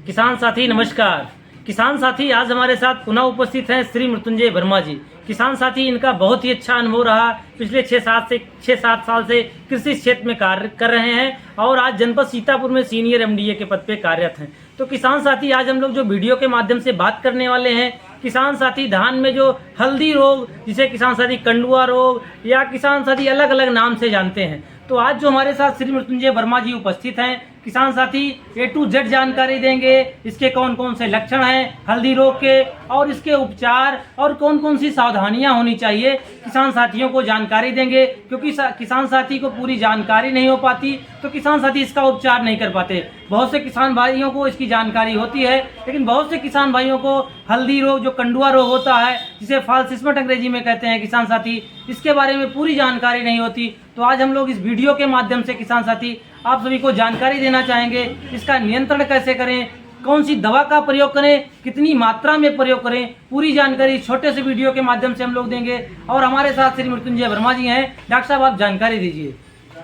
किसान साथी नमस्कार। किसान साथी आज हमारे साथ पुनः उपस्थित हैं श्री मृत्युंजय वर्मा जी। किसान साथी इनका बहुत ही अच्छा अनुभव रहा। पिछले 6-7 साल से कृषि क्षेत्र में कार्य कर रहे हैं और आज जनपद सीतापुर में सीनियर एमडीए के पद पे कार्यरत हैं। तो किसान साथी आज हम लोग जो वीडियो के माध्यम से बात करने वाले हैं, किसान साथी धान में जो हल्दी रोग, जिसे किसान साथी कंडुआ रोग या किसान साथी अलग अलग नाम से जानते हैं, तो आज जो हमारे साथ श्री मृत्युंजय वर्मा जी उपस्थित हैं, किसान साथी A to Z जानकारी देंगे। इसके कौन कौन से लक्षण हैं हल्दी रोग के और इसके उपचार और कौन कौन सी सावधानियां होनी चाहिए, किसान साथियों को जानकारी देंगे। क्योंकि किसान साथी को पूरी जानकारी नहीं हो पाती तो किसान साथी इसका उपचार नहीं कर पाते। बहुत से किसान भाइयों को इसकी जानकारी होती है, लेकिन बहुत से किसान भाइयों को हल्दी रोग, जो कंडुआ रोग होता है, जिसे फॉल सिस्मट अंग्रेजी में कहते हैं, किसान साथी इसके बारे में पूरी जानकारी नहीं होती। तो आज हम लोग इस वीडियो के माध्यम से किसान साथी आप सभी को जानकारी देना चाहेंगे। इसका नियंत्रण कैसे करें, कौन सी दवा का प्रयोग करें, कितनी मात्रा में प्रयोग करें, पूरी जानकारी छोटे से वीडियो के माध्यम से हम लोग देंगे। और हमारे साथ श्री मृत्युंजय वर्मा जी हैं। डॉक्टर साहब आप जानकारी दीजिए।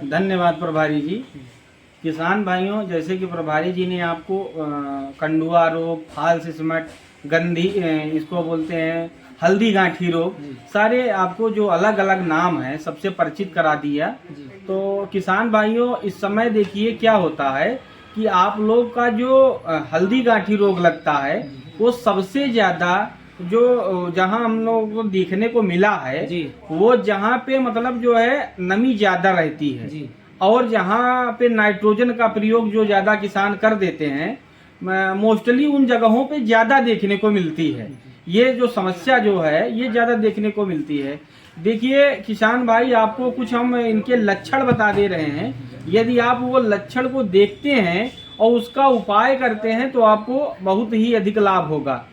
धन्यवाद प्रभारी जी। किसान भाइयों, जैसे कि प्रभारी जी ने आपको कंडुआ रोग, फाल सिस्मट, गंधी, इसको बोलते हैं हल्दी गांठी रोग, सारे आपको जो अलग अलग नाम है सबसे परिचित करा दिया। तो किसान भाइयों, इस समय देखिए क्या होता है कि आप लोग का जो हल्दी गांठी रोग लगता है वो सबसे ज़्यादा जो जहां हम लोग को देखने को मिला है जी, वो जहां पे मतलब जो है नमी ज़्यादा रहती है जी, और जहां पे नाइट्रोजन का प्रयोग जो ज़्यादा किसान कर देते हैं, मोस्टली उन जगहों पे ज़्यादा देखने को मिलती है। ये जो समस्या जो है ये ज़्यादा देखने को मिलती है। देखिए किसान भाई, आपको कुछ हम इनके लक्षण बता दे रहे हैं। यदि आप वो लक्षण को देखते हैं और उसका उपाय करते हैं तो आपको बहुत ही अधिक लाभ होगा।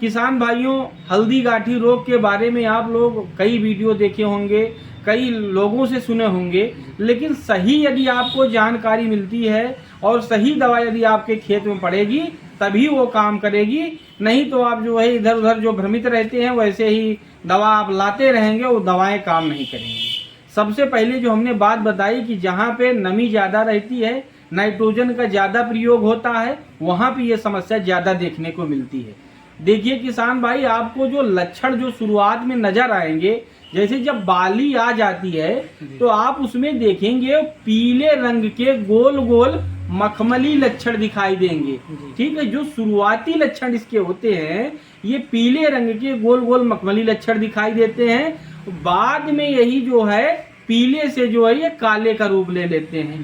किसान भाइयों, हल्दी गांठी रोग के बारे में आप लोग कई वीडियो देखे होंगे, कई लोगों से सुने होंगे, लेकिन सही यदि आपको जानकारी मिलती है और सही दवा यदि आपके खेत में पड़ेगी तभी वो काम करेगी। नहीं तो आप जो है इधर उधर जो भ्रमित रहते हैं वैसे ही दवा आप लाते रहेंगे, वो दवाएं काम नहीं करेंगी। सबसे पहले जो हमने बात बताई कि जहाँ पे नमी ज़्यादा रहती है, नाइट्रोजन का ज़्यादा प्रयोग होता है, वहाँ पे ये समस्या ज़्यादा देखने को मिलती है। देखिए किसान भाई, आपको जो लक्षण जो शुरुआत में नजर आएंगे, जैसे जब बाली आ जाती है तो आप उसमें देखेंगे पीले रंग के गोल गोल मखमली लक्षण दिखाई देंगे। ठीक है, जो शुरुआती लक्षण इसके होते हैं ये पीले रंग के गोल गोल मखमली लक्षण दिखाई देते हैं। बाद में यही जो है पीले से जो है ये काले का रूप ले लेते हैं।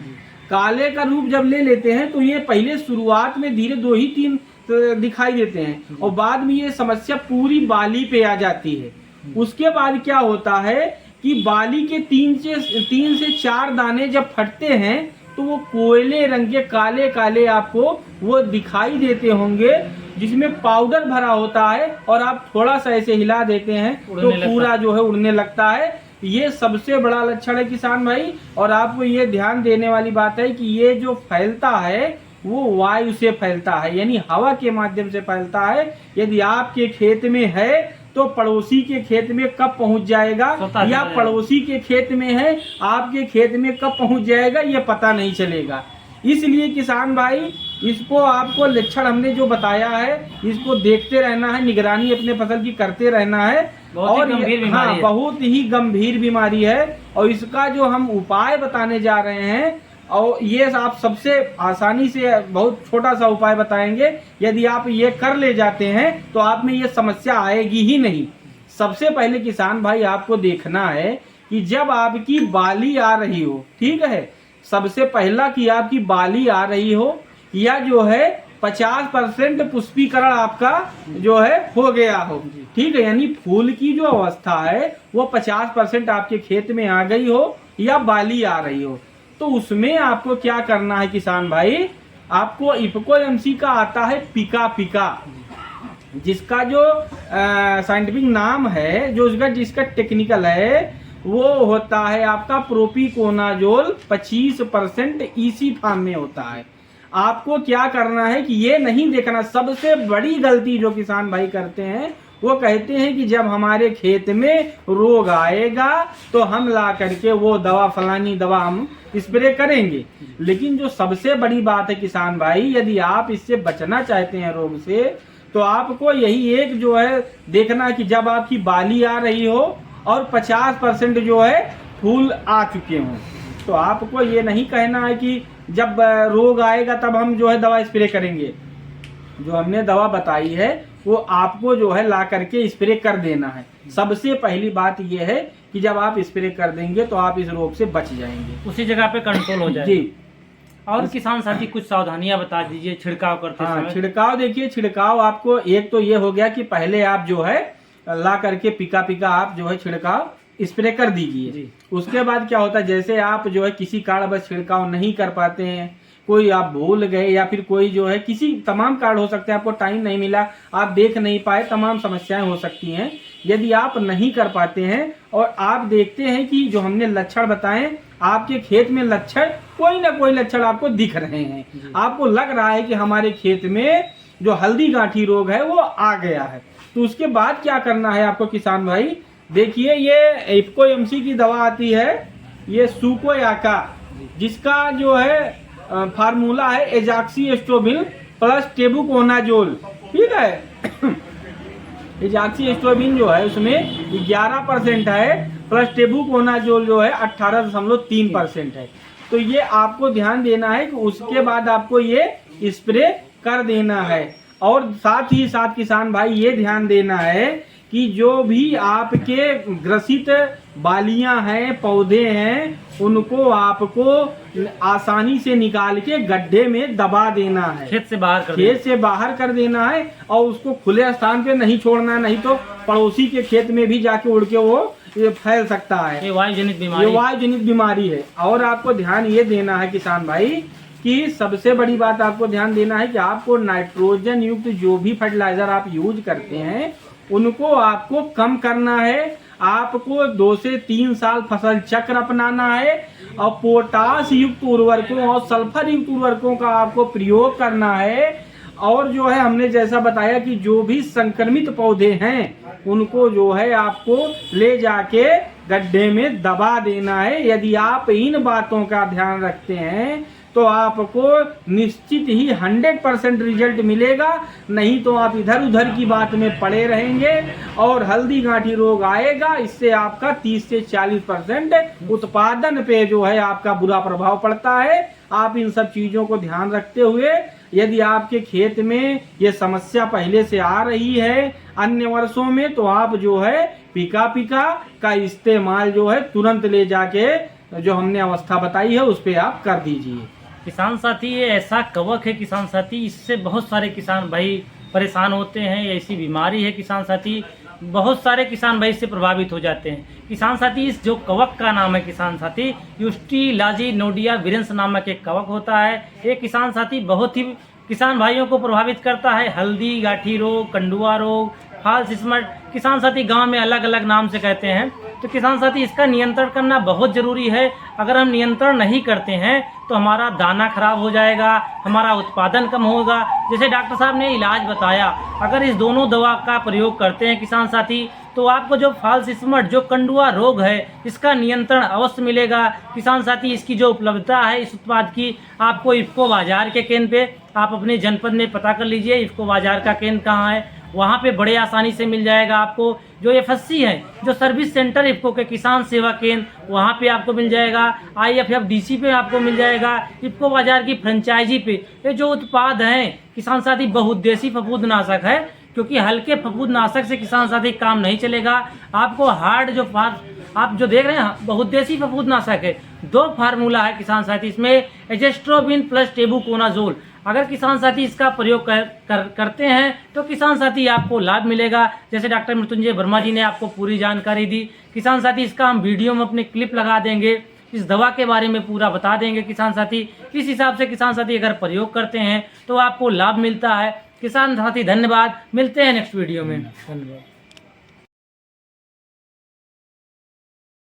काले का रूप जब ले लेते हैं तो ये पहले शुरुआत में धीरे 2 ही 3 दिखाई देते हैं और बाद में ये समस्या पूरी बाली पे आ जाती है। उसके बाद क्या होता है कि बाली के 3 से 4 दाने जब फटते हैं तो वो कोयले रंग के काले काले आपको वो दिखाई देते होंगे, जिसमें पाउडर भरा होता है और आप थोड़ा सा ऐसे हिला देते हैं तो पूरा जो है उड़ने लगता है। ये सबसे बड़ा लक्षण है किसान भाई। और आपको ये ध्यान देने वाली बात है कि ये जो फैलता है वो वायु से फैलता है, यानी हवा के माध्यम से फैलता है। यदि आपके खेत में है तो पड़ोसी के खेत में कब पहुंच जाएगा या पड़ोसी के खेत में है आपके खेत में कब पहुंच जाएगा ये पता नहीं चलेगा। इसलिए किसान भाई, इसको आपको लक्षण हमने जो बताया है इसको देखते रहना है, निगरानी अपने फसल की करते रहना है। और हाँ, बहुत ही गंभीर बीमारी है और इसका जो हम उपाय बताने जा रहे हैं और ये आप सबसे आसानी से बहुत छोटा सा उपाय बताएंगे। यदि आप ये कर ले जाते हैं तो आप में ये समस्या आएगी ही नहीं। सबसे पहले किसान भाई, आपको देखना है कि जब आपकी बाली आ रही हो, ठीक है, सबसे पहला कि आपकी बाली आ रही हो या जो है 50% पुष्पीकरण आपका जो है हो गया हो, ठीक है, यानी फूल की जो अवस्था है वो 50% आपके खेत में आ गई हो या बाली आ रही हो, तो उसमें आपको क्या करना है किसान भाई, आपको इफको एमसी का आता है पिका, जिसका जो साइंटिफिक नाम है, जो जिसका टेक्निकल है, वो होता है आपका प्रोपिकोनाजोल 25% ईसी फॉर्म में होता है। आपको क्या करना है कि ये नहीं देखना, सबसे बड़ी गलती जो किसान भाई करते हैं वो कहते हैं कि जब हमारे खेत में रोग आएगा तो हम ला करके वो दवा, फलानी दवा हम स्प्रे करेंगे। लेकिन जो सबसे बड़ी बात है किसान भाई, यदि आप इससे बचना चाहते हैं रोग से, तो आपको यही एक जो है देखना कि जब आपकी बाली आ रही हो और 50% जो है फूल आ चुके हों, तो आपको ये नहीं कहना है कि जब रोग आएगा तब हम जो है दवा स्प्रे करेंगे। जो हमने दवा बताई है वो आपको जो है ला करके स्प्रे कर देना है। सबसे पहली बात ये है कि जब आप स्प्रे कर देंगे तो आप इस रोग से बच जाएंगे, उसी जगह पे कंट्रोल हो जाएगा। जी। और किसान साथी कुछ सावधानियां बता दीजिए छिड़काव करते हाँ, समय। छिड़काव देखिए, छिड़काव आपको एक तो ये हो गया कि पहले आप जो है ला करके पिका आप जो है छिड़काव स्प्रे कर दीजिए। उसके बाद क्या होता है, जैसे आप जो है किसी कारणवश छिड़काव नहीं कर पाते हैं, कोई आप भूल गए या फिर कोई जो है किसी तमाम कारण हो सकते हैं, आपको टाइम नहीं मिला, आप देख नहीं पाए, तमाम समस्याएं हो सकती हैं। यदि आप नहीं कर पाते हैं और आप देखते हैं कि जो हमने लक्षण बताए आपके खेत में लक्षण कोई ना कोई लक्षण आपको दिख रहे हैं, आपको लग रहा है कि हमारे खेत में जो हल्दी गांठी रोग है वो आ गया है, तो उसके बाद क्या करना है आपको किसान भाई, देखिए ये इफ्को एमसी की दवा आती है, ये सुकोयाका, जिसका जो है फार्मूला है एजाक्सीएस्ट्रोबिन प्लस टेबुकोनाजोल, ठीक है। एजाक्सीएस्ट्रोबिन जो है उसमें 11% है, प्लस टेबुकोनाजोल जो है 18.3% है। तो ये आपको ध्यान देना है कि उसके बाद आपको ये स्प्रे कर देना है। और साथ ही साथ किसान भाई ये ध्यान देना है कि जो भी आपके ग्रसित बालियां हैं, पौधे हैं, उनको आपको आसानी से निकाल के गड्ढे में दबा देना है, खेत से बाहर कर देना है और उसको खुले स्थान पे नहीं छोड़ना, नहीं तो पड़ोसी के खेत में भी जाके उड़ के वो फैल सकता है। ये वायुजनित बीमारी है। और आपको ध्यान ये देना है किसान भाई कि सबसे बड़ी बात आपको ध्यान देना है कि आपको नाइट्रोजन युक्त जो भी फर्टिलाइजर आप यूज करते हैं उनको आपको कम करना है। आपको 2 से 3 साल फसल चक्र अपनाना है और पोटास युक्त उर्वरकों और सल्फर युक्त उर्वरकों का आपको प्रयोग करना है। और जो है हमने जैसा बताया कि जो भी संक्रमित पौधे हैं उनको जो है आपको ले जाके गड्ढे में दबा देना है। यदि आप इन बातों का ध्यान रखते हैं तो आपको निश्चित ही 100% रिजल्ट मिलेगा, नहीं तो आप इधर उधर की बात में पड़े रहेंगे और हल्दी गांठी रोग आएगा। इससे आपका 30 से 40% उत्पादन पे जो है आपका बुरा प्रभाव पड़ता है। आप इन सब चीज़ों को ध्यान रखते हुए यदि आपके खेत में ये समस्या पहले से आ रही है अन्य वर्षों में, तो आप जो है पिका का इस्तेमाल जो है तुरंत ले जाके जो हमने अवस्था बताई है उस पर आप कर दीजिए। किसान साथी ये ऐसा कवक है किसान साथी, इससे बहुत सारे किसान भाई परेशान होते हैं। ये ऐसी बीमारी है किसान साथी, बहुत सारे किसान भाई इससे प्रभावित हो जाते हैं। किसान साथी इस जो कवक का नाम है किसान साथी यूस्टीलाजिनोडिया विरेंस नामक एक कवक होता है। ये किसान साथी बहुत ही किसान भाइयों को प्रभावित करता है। हल्दी गांठी रोग, कंडुआ रोग, फॉल्स स्मट, किसान साथी गांव में अलग अलग नाम से कहते हैं। तो किसान साथी इसका नियंत्रण करना बहुत ज़रूरी है। अगर हम नियंत्रण नहीं करते हैं तो हमारा दाना खराब हो जाएगा, हमारा उत्पादन कम होगा। जैसे डॉक्टर साहब ने इलाज बताया, अगर इस दोनों दवा का प्रयोग करते हैं किसान साथी तो आपको जो फॉल्स स्मट, जो कंडुआ रोग है, इसका नियंत्रण अवश्य मिलेगा। किसान साथी इसकी जो उपलब्धता है इस उत्पाद की, आपको इफ्को बाजार के केंद्र पे आप अपने जनपद में पता कर लीजिए इफ्को बाजार का केंद्र कहाँ है, वहाँ पे बड़े आसानी से मिल जाएगा आपको। जो FSC है, जो सर्विस सेंटर इफ्को के किसान सेवा केंद्र, वहाँ पे आपको मिल जाएगा। IFF DC पे आपको मिल जाएगा। इफ्को बाजार की फ्रेंचाइजी पे ये जो उत्पाद हैं किसान साथी बहुउद्देशीय फफूंदनाशक है, क्योंकि हल्के फफूंदनाशक से किसान साथी काम नहीं चलेगा। आपको हार्ड जो आप जो देख रहे हैं बहुउद्देशीय फफूंदनाशक है, 2 फार्मूला है किसान साथी इसमें, एजेस्ट्रोबिन प्लस टेबुकोनाजोल। अगर किसान साथी इसका प्रयोग करते हैं तो किसान साथी आपको लाभ मिलेगा। जैसे डॉक्टर मृत्युंजय वर्मा जी ने आपको पूरी जानकारी दी। किसान साथी इसका हम वीडियो में अपने क्लिप लगा देंगे, इस दवा के बारे में पूरा बता देंगे किसान साथी। इस हिसाब से किसान साथी अगर प्रयोग करते हैं तो आपको लाभ मिलता है। किसान साथी धन्यवाद, मिलते हैं नेक्स्ट वीडियो में। धन्यवाद।